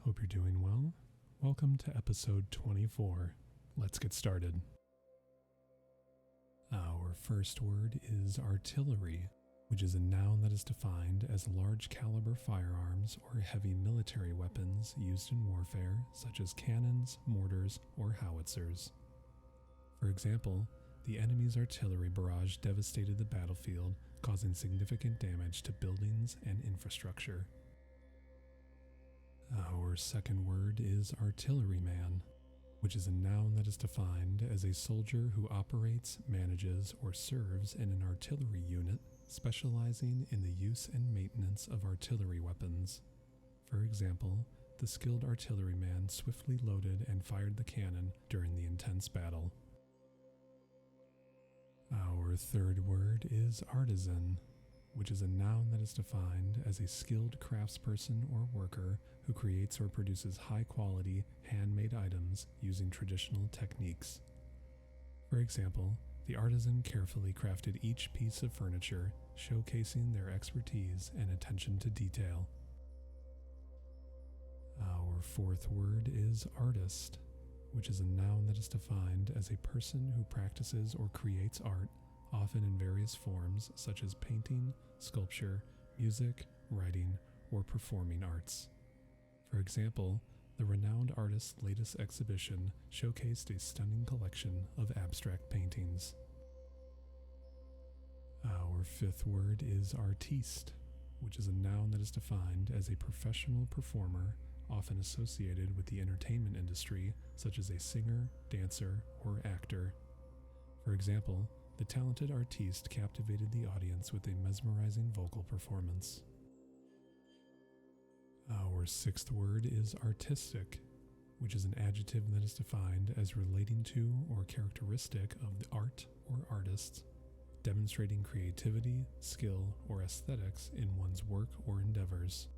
Hope you're doing well. Welcome to episode 24. Let's get started. Our first word is artillery, which is a noun that is defined as large caliber firearms or heavy military weapons used in warfare, such as cannons, mortars, or howitzers. For example, the enemy's artillery barrage devastated the battlefield, causing significant damage to buildings and infrastructure. Our second word is artilleryman, which is a noun that is defined as a soldier who operates, manages, or serves in an artillery unit specializing in the use and maintenance of artillery weapons. For example, the skilled artilleryman swiftly loaded and fired the cannon during the intense battle. Our third word is artisan, which is a noun that is defined as a skilled craftsperson or worker who creates or produces high-quality, handmade items using traditional techniques. For example, the artisan carefully crafted each piece of furniture, showcasing their expertise and attention to detail. Our fourth word is artist, which is a noun that is defined as a person who practices or creates art, often in various forms such as painting, sculpture, music, writing, or performing arts. For example, the renowned artist's latest exhibition showcased a stunning collection of abstract paintings. Our fifth word is artiste, which is a noun that is defined as a professional performer, often associated with the entertainment industry, such as a singer, dancer, or actor. For example, the talented artiste captivated the audience with a mesmerizing vocal performance. Our sixth word is artistic, which is an adjective that is defined as relating to or characteristic of the art or artists, demonstrating creativity, skill, or aesthetics in one's work or endeavors.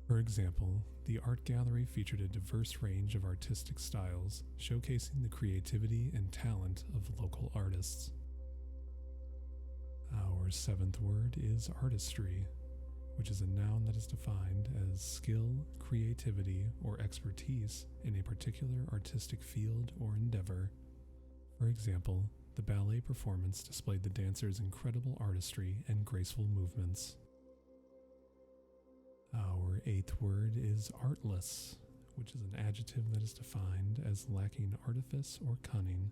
For example, the art gallery featured a diverse range of artistic styles, showcasing the creativity and talent of local artists. Our seventh word is artistry, which is a noun that is defined as skill, creativity, or expertise in a particular artistic field or endeavor. For example, the ballet performance displayed the dancer's incredible artistry and graceful movements. Our eighth word is artless, which is an adjective that is defined as lacking artifice or cunning,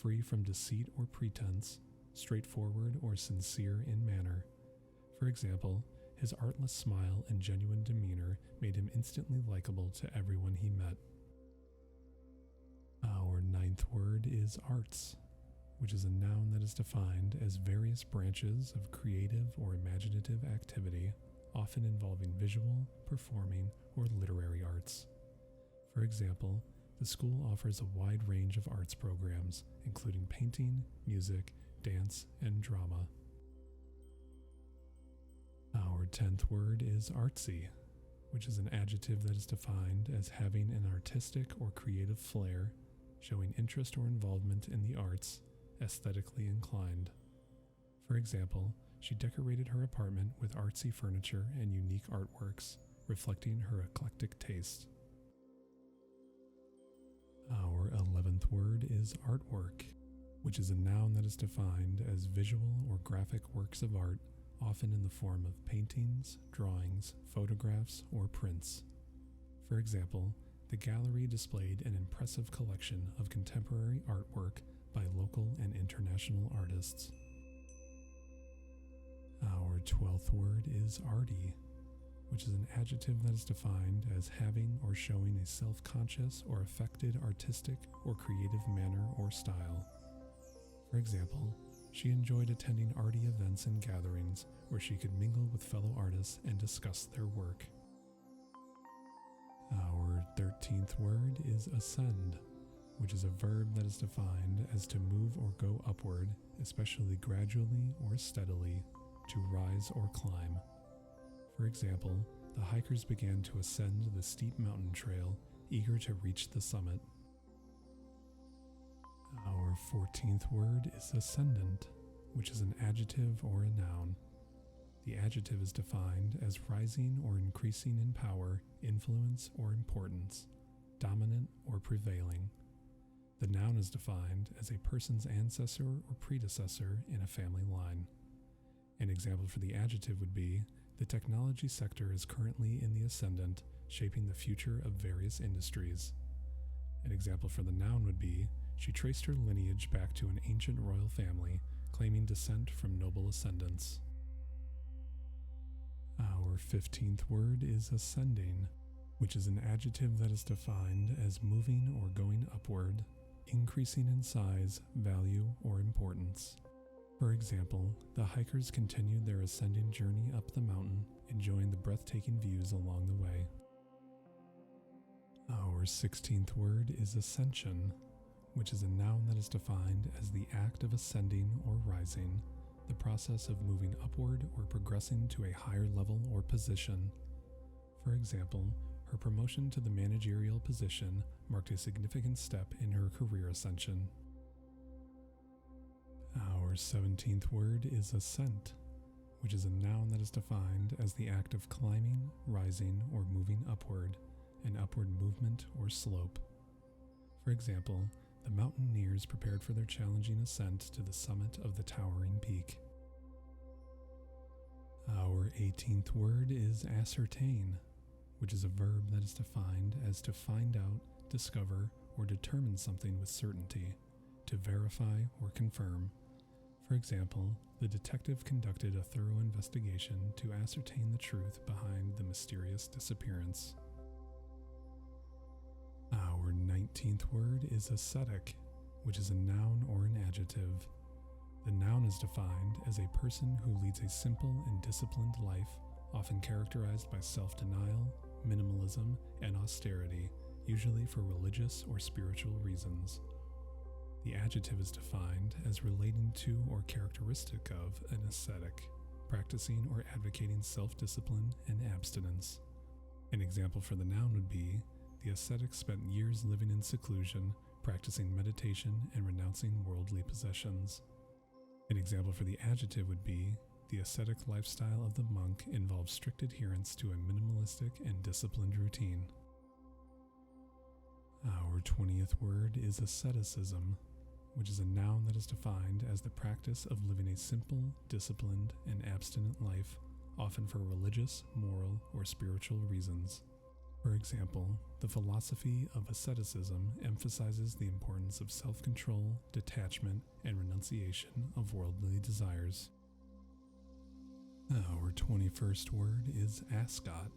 free from deceit or pretense, straightforward or sincere in manner. For example, his artless smile and genuine demeanor made him instantly likable to everyone he met. Our ninth word is arts, which is a noun that is defined as various branches of creative or imaginative activity, often involving visual, performing, or literary arts. For example, the school offers a wide range of arts programs, including painting, music, dance, and drama. Our 10th word is artsy, which is an adjective that is defined as having an artistic or creative flair, showing interest or involvement in the arts, aesthetically inclined. For example, she decorated her apartment with artsy furniture and unique artworks, reflecting her eclectic taste. Our 11th word is artwork, which is a noun that is defined as visual or graphic works of art, often in the form of paintings, drawings, photographs, or prints. For example, the gallery displayed an impressive collection of contemporary artwork by local and international artists. Our 12th word is arty, which is an adjective that is defined as having or showing a self-conscious or affected artistic or creative manner or style. For example, she enjoyed attending arty events and gatherings where she could mingle with fellow artists and discuss their work. Our 13th word is ascend, which is a verb that is defined as to move or go upward, especially gradually or steadily, to rise or climb. For example, the hikers began to ascend the steep mountain trail, eager to reach the summit. Our 14th word is ascendant, which is an adjective or a noun. The adjective is defined as rising or increasing in power, influence, or importance, dominant or prevailing. The noun is defined as a person's ancestor or predecessor in a family line. An example for the adjective would be, the technology sector is currently in the ascendant, shaping the future of various industries. An example for the noun would be, she traced her lineage back to an ancient royal family, claiming descent from noble ascendants. Our 15th word is ascending, which is an adjective that is defined as moving or going upward, increasing in size, value, or importance. For example, the hikers continued their ascending journey up the mountain, enjoying the breathtaking views along the way. Our 16th word is ascension, which is a noun that is defined as the act of ascending or rising, the process of moving upward or progressing to a higher level or position. For example, her promotion to the managerial position marked a significant step in her career ascension. Our 17th word is ascent, which is a noun that is defined as the act of climbing, rising, or moving upward, an upward movement or slope. For example, the mountaineers prepared for their challenging ascent to the summit of the towering peak. Our 18th word is ascertain, which is a verb that is defined as to find out, discover, or determine something with certainty, to verify or confirm. For example, the detective conducted a thorough investigation to ascertain the truth behind the mysterious disappearance. Our 19th word is ascetic, which is a noun or an adjective. The noun is defined as a person who leads a simple and disciplined life, often characterized by self-denial, minimalism, and austerity, usually for religious or spiritual reasons. The adjective is defined as relating to or characteristic of an ascetic, practicing or advocating self-discipline and abstinence. An example for the noun would be, the ascetic spent years living in seclusion, practicing meditation and renouncing worldly possessions. An example for the adjective would be, the ascetic lifestyle of the monk involves strict adherence to a minimalistic and disciplined routine. Our 20th word is asceticism, which is a noun that is defined as the practice of living a simple, disciplined, and abstinent life, often for religious, moral, or spiritual reasons. For example, the philosophy of asceticism emphasizes the importance of self-control, detachment, and renunciation of worldly desires. Our 21st word is ascot,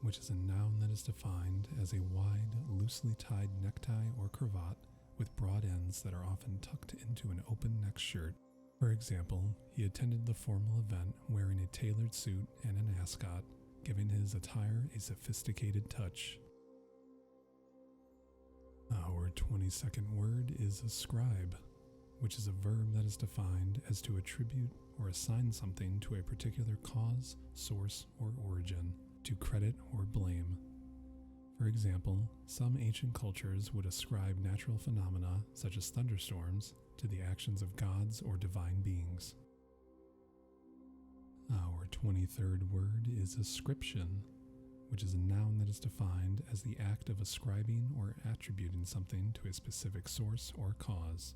which is a noun that is defined as a wide, loosely tied necktie or cravat with broad ends that are often tucked into an open neck shirt. For example, he attended the formal event wearing a tailored suit and an ascot, giving his attire a sophisticated touch. Our 22nd word is ascribe, which is a verb that is defined as to attribute or assign something to a particular cause, source, or origin, to credit or blame. For example, some ancient cultures would ascribe natural phenomena, such as thunderstorms, to the actions of gods or divine beings. Our 23rd word is ascription, which is a noun that is defined as the act of ascribing or attributing something to a specific source or cause.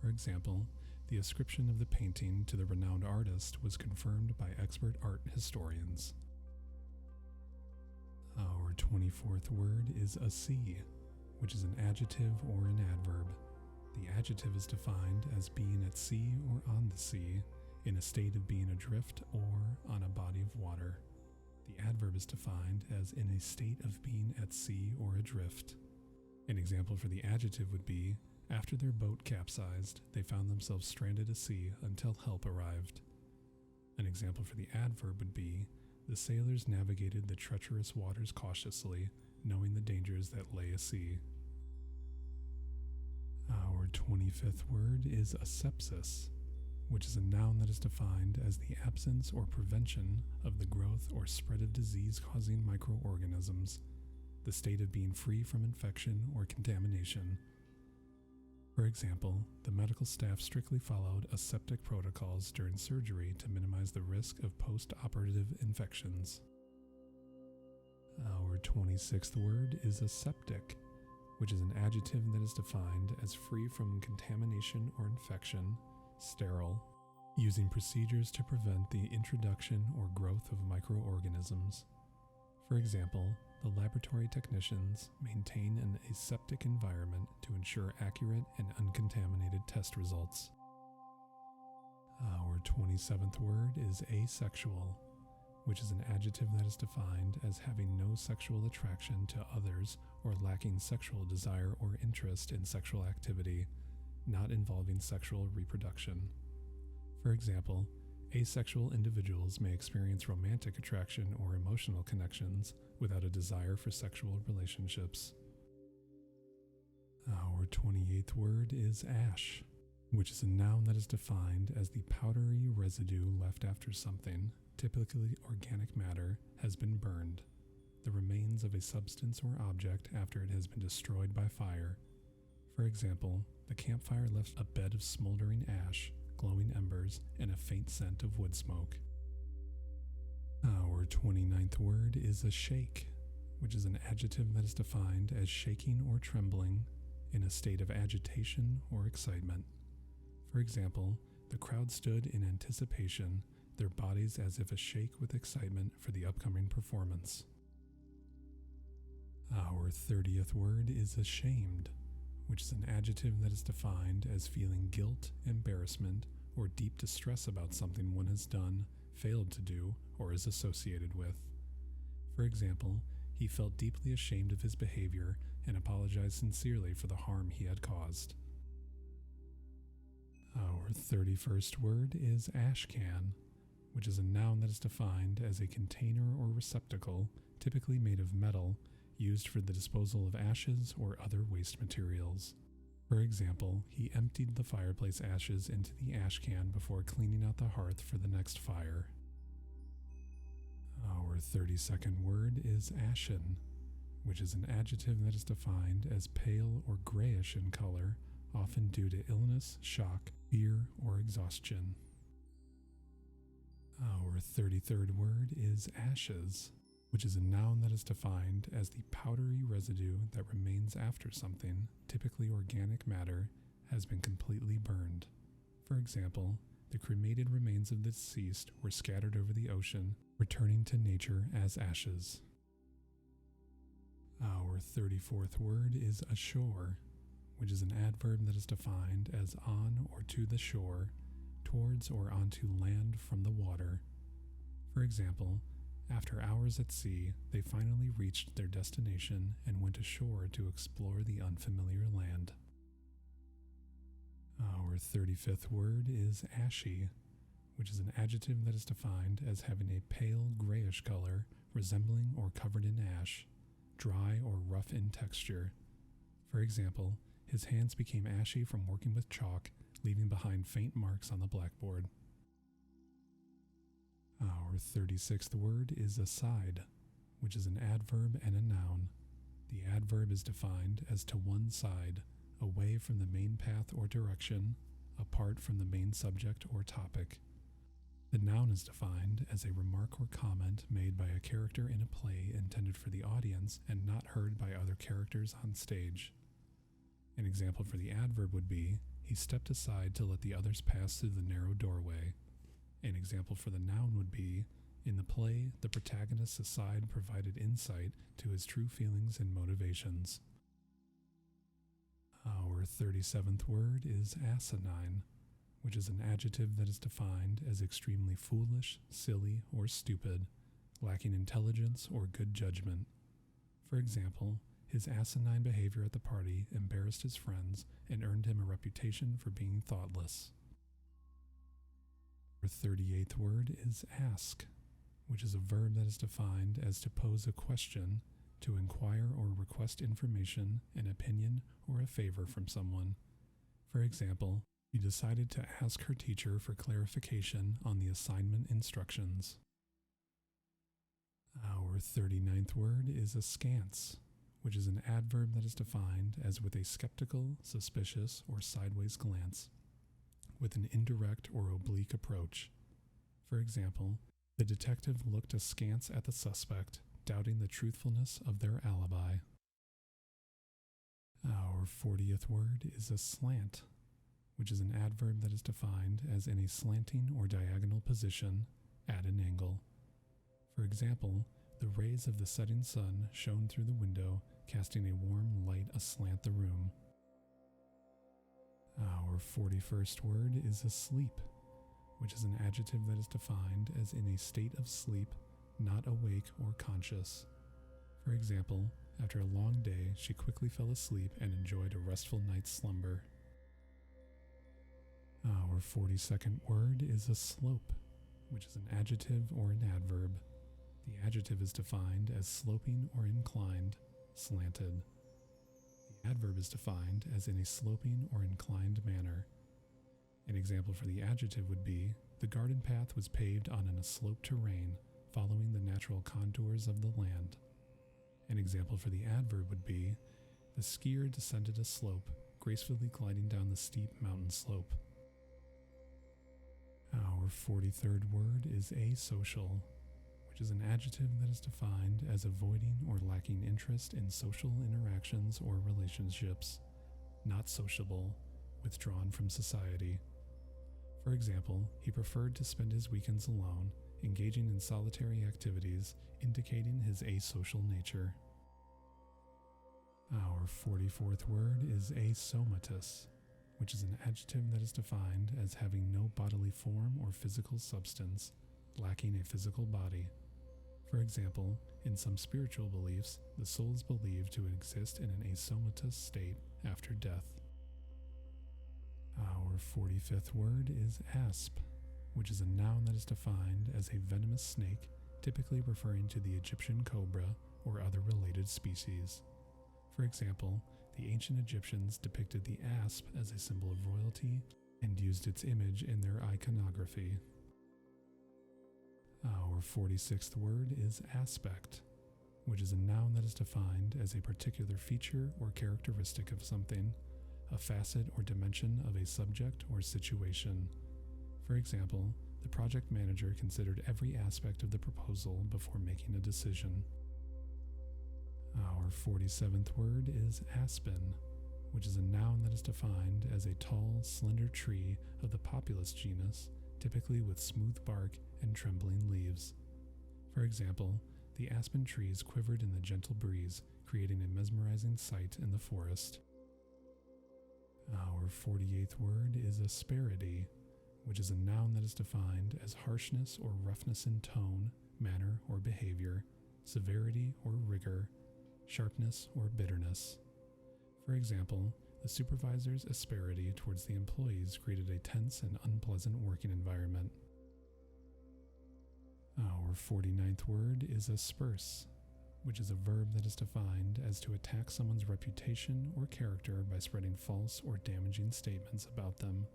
For example, the ascription of the painting to the renowned artist was confirmed by expert art historians. Our 24th word is asee, which is an adjective or an adverb. The adjective is defined as being at sea or on the sea, in a state of being adrift or on a body of water. The adverb is defined as in a state of being at sea or adrift. An example for the adjective would be, after their boat capsized, they found themselves stranded at sea until help arrived. An example for the adverb would be, the sailors navigated the treacherous waters cautiously, knowing the dangers that lay asea. Our 25th word is asepsis, which is a noun that is defined as the absence or prevention of the growth or spread of disease-causing microorganisms, the state of being free from infection or contamination. For example, the medical staff strictly followed aseptic protocols during surgery to minimize the risk of post-operative infections. Our 26th word is aseptic, which is an adjective that is defined as free from contamination or infection, sterile, using procedures to prevent the introduction or growth of microorganisms. For example, the laboratory technicians maintain an aseptic environment to ensure accurate and uncontaminated test results. Our 27th word is asexual, which is an adjective that is defined as having no sexual attraction to others or lacking sexual desire or interest in sexual activity, not involving sexual reproduction. For example, asexual individuals may experience romantic attraction or emotional connections without a desire for sexual relationships. Our 28th word is ash, which is a noun that is defined as the powdery residue left after something, typically organic matter, has been burned, the remains of a substance or object after it has been destroyed by fire. For example, the campfire left a bed of smoldering ash, glowing embers, and a faint scent of wood smoke. Our 29th word is a shake, which is an adjective that is defined as shaking or trembling in a state of agitation or excitement. For example, the crowd stood in anticipation, their bodies as if ashake with excitement for the upcoming performance. Our 30th word is ashamed, which is an adjective that is defined as feeling guilt, embarrassment, or deep distress about something one has done, failed to do, or is associated with. For example, he felt deeply ashamed of his behavior and apologized sincerely for the harm he had caused. Our 31st word is ashcan, which is a noun that is defined as a container or receptacle, typically made of metal, used for the disposal of ashes or other waste materials. For example, he emptied the fireplace ashes into the ash can before cleaning out the hearth for the next fire. Our 32nd word is ashen, which is an adjective that is defined as pale or grayish in color, often due to illness, shock, fear, or exhaustion. Our 33rd word is ashes, which is a noun that is defined as the powdery residue that remains after something, typically organic matter, has been completely burned. For example, the cremated remains of the deceased were scattered over the ocean, returning to nature as ashes. Our 34th word is ashore, which is an adverb that is defined as on or to the shore, towards or onto land from the water. For example, after hours at sea, they finally reached their destination and went ashore to explore the unfamiliar land. Our 35th word is ashy, which is an adjective that is defined as having a pale grayish color, resembling or covered in ash, dry or rough in texture. For example, his hands became ashy from working with chalk, leaving behind faint marks on the blackboard. Our 36th word is aside, which is an adverb and a noun. The adverb is defined as to one side, away from the main path or direction, apart from the main subject or topic. The noun is defined as a remark or comment made by a character in a play intended for the audience and not heard by other characters on stage. An example for the adverb would be, he stepped aside to let the others pass through the narrow doorway. An example for the noun would be, in the play, the protagonist's aside provided insight to his true feelings and motivations. Our 37th word is asinine, which is an adjective that is defined as extremely foolish, silly, or stupid, lacking intelligence or good judgment. For example, his asinine behavior at the party embarrassed his friends and earned him a reputation for being thoughtless. Our 38th word is ask, which is a verb that is defined as to pose a question, to inquire or request information, an opinion, or a favor from someone. For example, she decided to ask her teacher for clarification on the assignment instructions. Our 39th word is askance, which is an adverb that is defined as with a skeptical, suspicious, or sideways glance, with an indirect or oblique approach. For example, the detective looked askance at the suspect, doubting the truthfulness of their alibi. Our 40th word is aslant, which is an adverb that is defined as in a slanting or diagonal position at an angle. For example, the rays of the setting sun shone through the window, casting a warm light aslant the room. Our 41st word is asleep, which is an adjective that is defined as in a state of sleep, not awake or conscious. For example, after a long day, she quickly fell asleep and enjoyed a restful night's slumber. Our 42nd word is aslope, which is an adjective or an adverb. The adjective is defined as sloping or inclined, slanted. The adverb is defined as in a sloping or inclined manner. An example for the adjective would be, the garden path was paved on an aslope terrain, following the natural contours of the land. An example for the adverb would be, the skier descended a slope, gracefully gliding down the steep mountain slope. Our 43rd word is asocial, which is an adjective that is defined as avoiding or lacking interest in social interactions or relationships, not sociable, withdrawn from society. For example, he preferred to spend his weekends alone, engaging in solitary activities, indicating his asocial nature. Our 44th word is asomatous, which is an adjective that is defined as having no bodily form or physical substance, lacking a physical body. For example, in some spiritual beliefs, the soul is believed to exist in an asomatous state after death. Our 45th word is asp, which is a noun that is defined as a venomous snake, typically referring to the Egyptian cobra or other related species. For example, the ancient Egyptians depicted the asp as a symbol of royalty and used its image in their iconography. Our 46th word is aspect, which is a noun that is defined as a particular feature or characteristic of something, a facet or dimension of a subject or situation. For example, the project manager considered every aspect of the proposal before making a decision. Our 47th word is aspen, which is a noun that is defined as a tall, slender tree of the Populus genus, typically with smooth bark and trembling leaves. For example, the aspen trees quivered in the gentle breeze, creating a mesmerizing sight in the forest. Our 48th word is asperity, which is a noun that is defined as harshness or roughness in tone, manner, or behavior, severity or rigor, sharpness or bitterness. For example, the supervisor's asperity towards the employees created a tense and unpleasant working environment. Our 49th word is asperse, which is a verb that is defined as to attack someone's reputation or character by spreading false or damaging statements about them.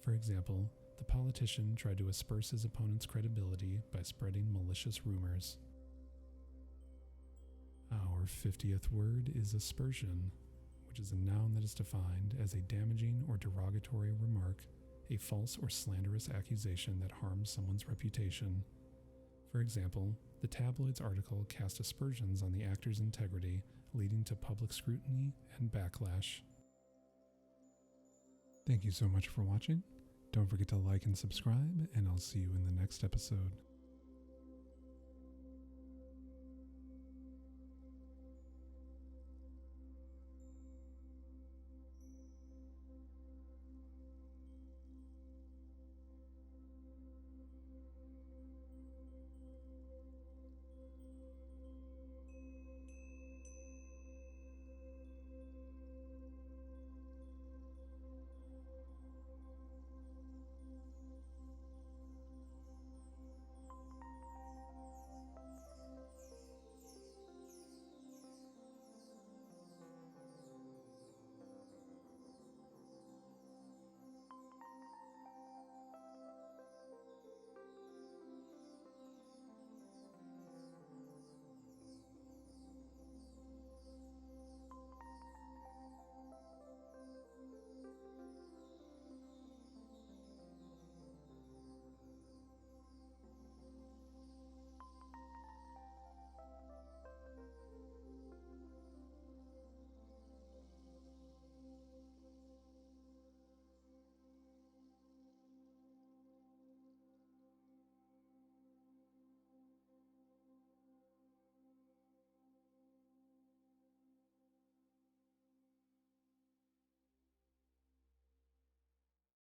For example, the politician tried to asperse his opponent's credibility by spreading malicious rumors. Our 50th word is aspersion, which is a noun that is defined as a damaging or derogatory remark, a false or slanderous accusation that harms someone's reputation. For example, the tabloid's article cast aspersions on the actor's integrity, leading to public scrutiny and backlash. Thank you so much for watching. Don't forget to like and subscribe, and I'll see you in the next episode.